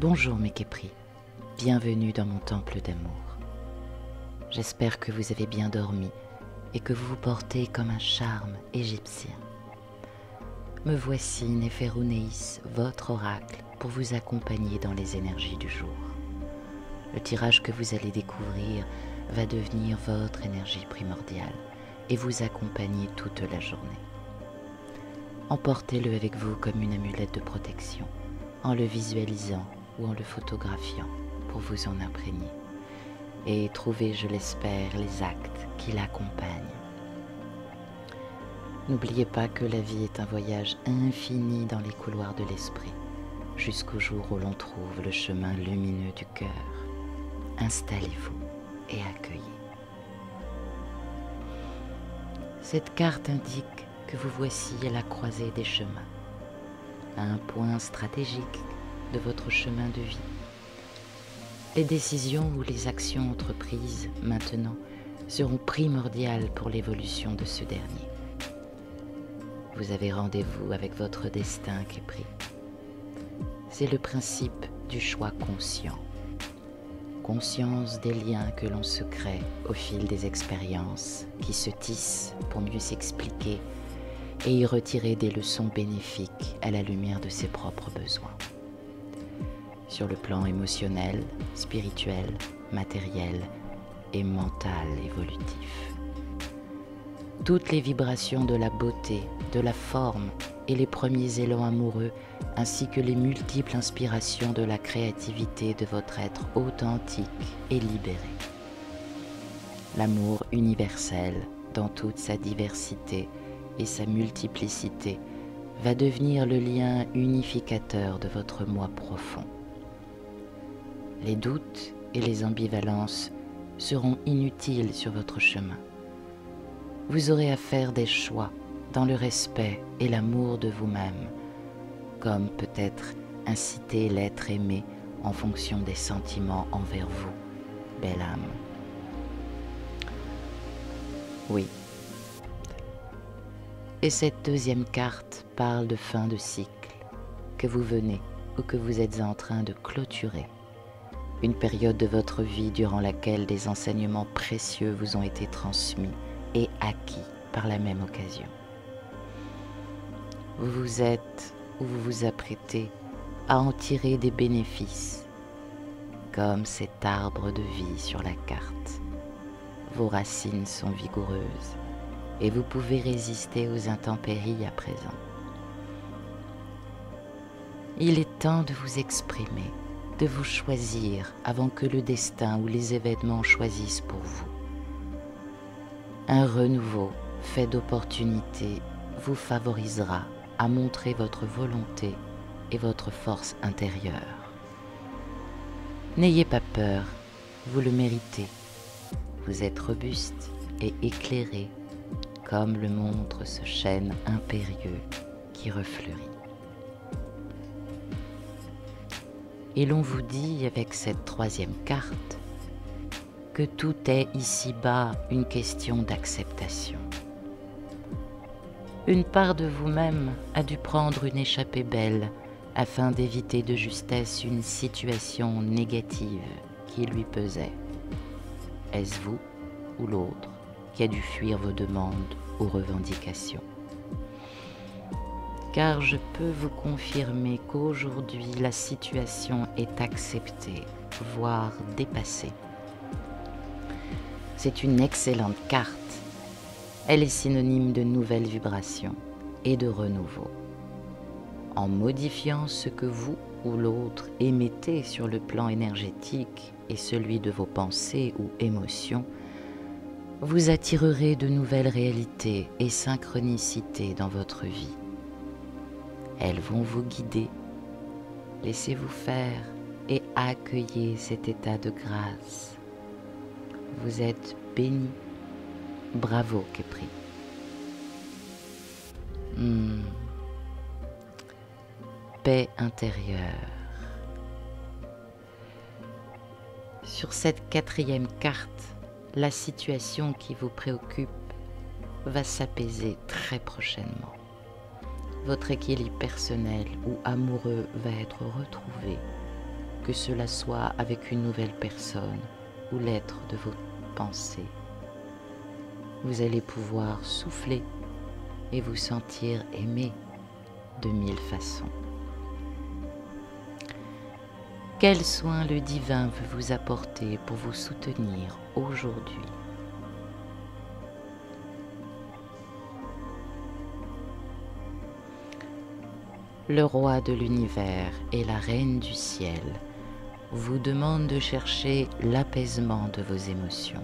Bonjour mes Képris, bienvenue dans mon temple d'amour. J'espère que vous avez bien dormi et que vous vous portez comme un charme égyptien. Me voici Néphérounéis, votre oracle, pour vous accompagner dans les énergies du jour. Le tirage que vous allez découvrir va devenir votre énergie primordiale et vous accompagner toute la journée. Emportez-le avec vous comme une amulette de protection, en le visualisant ou en le photographiant pour vous en imprégner. Et trouvez, je l'espère, les actes qui l'accompagnent. N'oubliez pas que la vie est un voyage infini dans les couloirs de l'esprit, jusqu'au jour où l'on trouve le chemin lumineux du cœur. Installez-vous et accueillez. Cette carte indique que vous voici à la croisée des chemins, à un point stratégique de votre chemin de vie. Les décisions ou les actions entreprises maintenant seront primordiales pour l'évolution de ce dernier. Vous avez rendez-vous avec votre destin Képris. C'est le principe du choix conscient. Conscience des liens que l'on se crée au fil des expériences qui se tissent pour mieux s'expliquer et y retirer des leçons bénéfiques à la lumière de ses propres besoins. Sur le plan émotionnel, spirituel, matériel et mental évolutif. Toutes les vibrations de la beauté, de la forme et les premiers élans amoureux, ainsi que les multiples inspirations de la créativité de votre être authentique et libéré. L'amour universel, dans toute sa diversité et sa multiplicité, va devenir le lien unificateur de votre moi profond. Les doutes et les ambivalences seront inutiles sur votre chemin. Vous aurez à faire des choix dans le respect et l'amour de vous-même, comme peut-être inciter l'être aimé en fonction des sentiments envers vous, belle âme. Oui. Et cette deuxième carte parle de fin de cycle, que vous venez ou que vous êtes en train de clôturer. Une période de votre vie durant laquelle des enseignements précieux vous ont été transmis et acquis par la même occasion. Vous vous êtes ou vous vous apprêtez à en tirer des bénéfices, comme cet arbre de vie sur la carte. Vos racines sont vigoureuses et vous pouvez résister aux intempéries à présent. Il est temps de vous exprimer, de vous choisir avant que le destin ou les événements choisissent pour vous. Un renouveau fait d'opportunités vous favorisera à montrer votre volonté et votre force intérieure. N'ayez pas peur, vous le méritez. Vous êtes robuste et éclairé, comme le montre ce chêne impérieux qui refleurit. Et l'on vous dit avec cette troisième carte que tout est ici-bas une question d'acceptation. Une part de vous-même a dû prendre une échappée belle afin d'éviter de justesse une situation négative qui lui pesait. Est-ce vous ou l'autre qui a dû fuir vos demandes ou revendications? Car je peux vous confirmer qu'aujourd'hui la situation est acceptée, voire dépassée. C'est une excellente carte. Elle est synonyme de nouvelles vibrations et de renouveau. En modifiant ce que vous ou l'autre émettez sur le plan énergétique et celui de vos pensées ou émotions, vous attirerez de nouvelles réalités et synchronicités dans votre vie. Elles vont vous guider. Laissez-vous faire et accueillez cet état de grâce. Vous êtes béni. Bravo Képris. Paix intérieure. Sur cette quatrième carte, la situation qui vous préoccupe va s'apaiser très prochainement. Votre équilibre personnel ou amoureux va être retrouvé que cela soit avec une nouvelle personne ou l'être de vos pensées. Vous allez pouvoir souffler et vous sentir aimé de 1000 façons. Quel soin le divin veut vous apporter pour vous soutenir aujourd'hui? Le roi de l'univers et la reine du ciel vous demandent de chercher l'apaisement de vos émotions.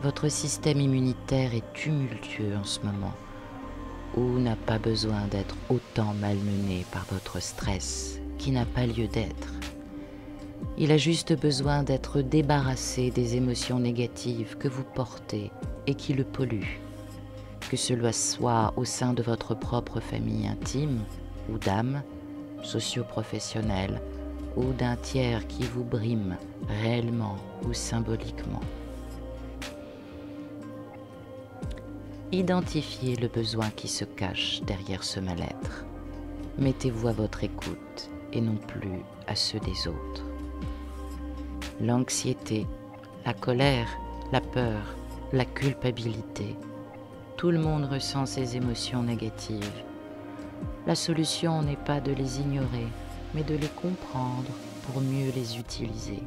Votre système immunitaire est tumultueux en ce moment, ou n'a pas besoin d'être autant malmené par votre stress qui n'a pas lieu d'être. Il a juste besoin d'être débarrassé des émotions négatives que vous portez et qui le polluent, que cela soit au sein de votre propre famille intime ou d'âme, socio-professionnelle, ou d'un tiers qui vous brime réellement ou symboliquement. Identifiez le besoin qui se cache derrière ce mal-être. Mettez-vous à votre écoute et non plus à ceux des autres. L'anxiété, la colère, la peur, la culpabilité, tout le monde ressent ces émotions négatives. La solution n'est pas de les ignorer, mais de les comprendre pour mieux les utiliser.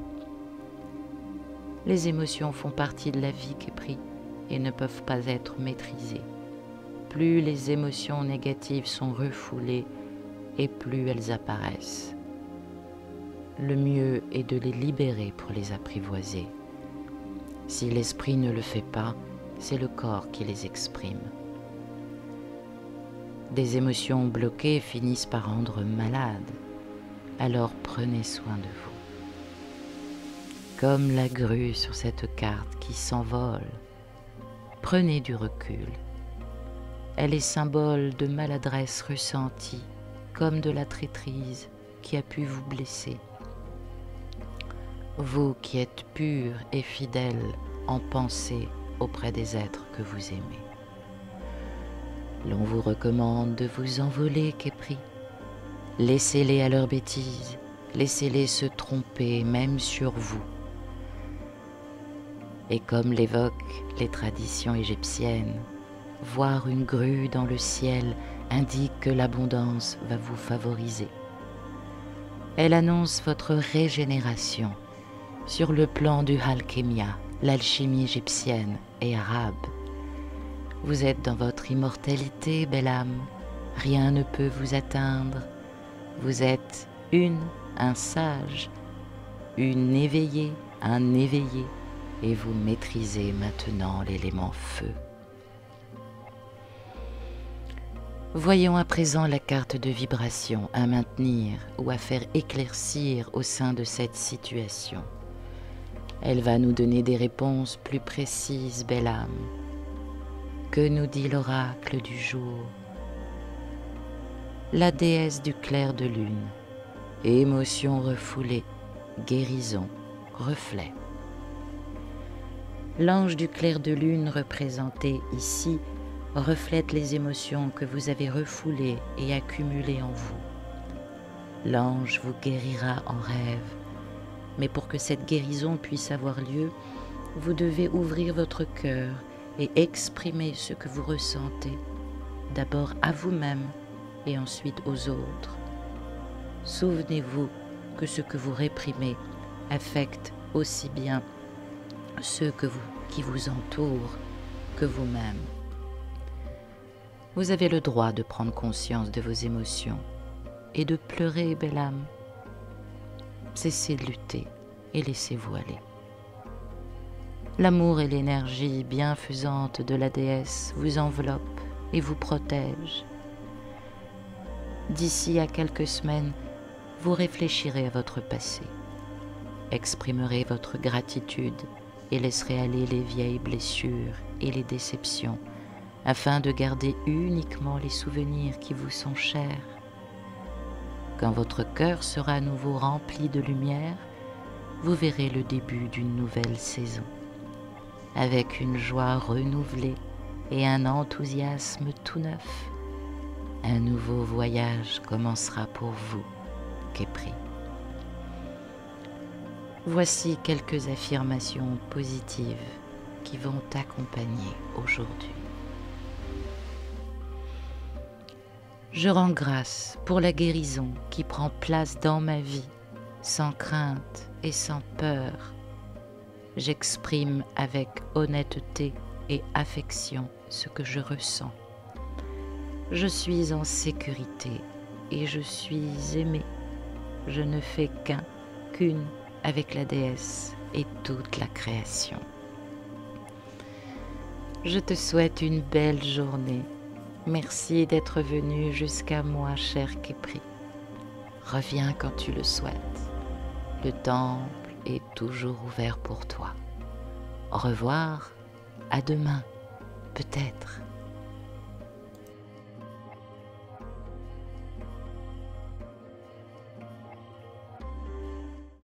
Les émotions font partie de la vie Képri et ne peuvent pas être maîtrisées. Plus les émotions négatives sont refoulées et plus elles apparaissent. Le mieux est de les libérer pour les apprivoiser. Si l'esprit ne le fait pas, c'est le corps qui les exprime. Des émotions bloquées finissent par rendre malade, alors prenez soin de vous. Comme la grue sur cette carte qui s'envole, prenez du recul. Elle est symbole de maladresse ressentie, comme de la traîtrise qui a pu vous blesser. Vous qui êtes pur et fidèle en pensée auprès des êtres que vous aimez. L'on vous recommande de vous envoler, Képri. Laissez-les à leurs bêtises, laissez-les se tromper même sur vous. Et comme l'évoquent les traditions égyptiennes, voir une grue dans le ciel indique que l'abondance va vous favoriser. Elle annonce votre régénération sur le plan du alchimia, l'alchimie égyptienne et arabe. Vous êtes dans votre immortalité, belle âme, rien ne peut vous atteindre. Vous êtes un sage, une éveillée, un éveillé, et vous maîtrisez maintenant l'élément feu. Voyons à présent la carte de vibration à maintenir ou à faire éclaircir au sein de cette situation. Elle va nous donner des réponses plus précises, belle âme. Que nous dit l'oracle du jour? La déesse du clair de lune, émotion refoulée, guérison, reflet. L'ange du clair de lune représenté ici reflète les émotions que vous avez refoulées et accumulées en vous. L'ange vous guérira en rêve, mais pour que cette guérison puisse avoir lieu, vous devez ouvrir votre cœur et exprimer ce que vous ressentez, d'abord à vous-même et ensuite aux autres. Souvenez-vous que ce que vous réprimez affecte aussi bien ceux qui vous entourent que vous-même. Vous avez le droit de prendre conscience de vos émotions et de pleurer, belle âme. Cessez de lutter et laissez-vous aller. L'amour et l'énergie bienfaisante de la déesse vous enveloppent et vous protègent. D'ici à quelques semaines, vous réfléchirez à votre passé, exprimerez votre gratitude et laisserez aller les vieilles blessures et les déceptions afin de garder uniquement les souvenirs qui vous sont chers. Quand votre cœur sera à nouveau rempli de lumière, vous verrez le début d'une nouvelle saison, avec une joie renouvelée et un enthousiasme tout neuf. Un nouveau voyage commencera pour vous, Képri. Voici quelques affirmations positives qui vont t'accompagner aujourd'hui. Je rends grâce pour la guérison qui prend place dans ma vie, sans crainte et sans peur. J'exprime avec honnêteté et affection ce que je ressens. Je suis en sécurité et je suis aimée. Je ne fais qu'une avec la déesse et toute la création. Je te souhaite une belle journée. Merci d'être venu jusqu'à moi, cher Képri. Reviens quand tu le souhaites. Le temple est toujours ouvert pour toi. Au revoir, à demain, peut-être.